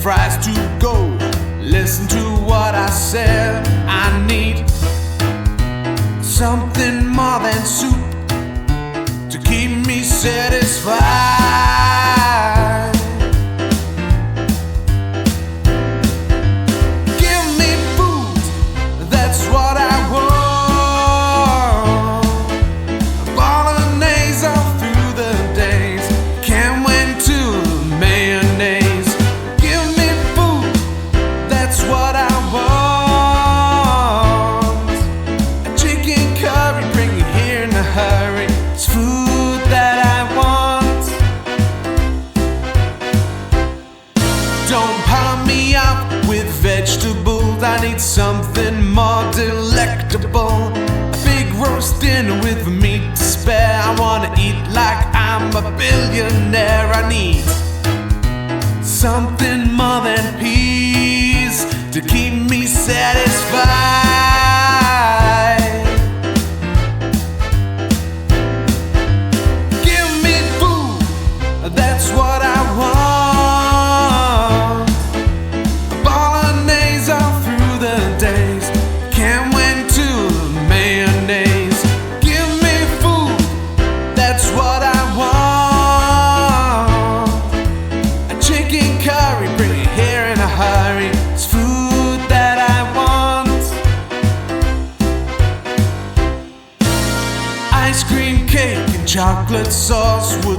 fries to go. Listen to what I said. I need something more than soup to keep me satisfied. Give me food, that's what I want. Bolognese all through the days, can't wait to mayonnaise. Give me food, that's what I want. A chicken curry, bring it here in a hurry. It's food that I want. Don't pile me up with vegetables, I need something more delectable. A big roast dinner with meat to spare. I wanna eat like I'm a billionaire. I need something more than peas to keep me satisfied. Give me food, that's what I want. Bolognese all through the days, can't wait to mayonnaise. Give me food, that's what I want. A chicken curry, bring it here in a hurry. It's food that I want. Ice cream cake and chocolate sauce would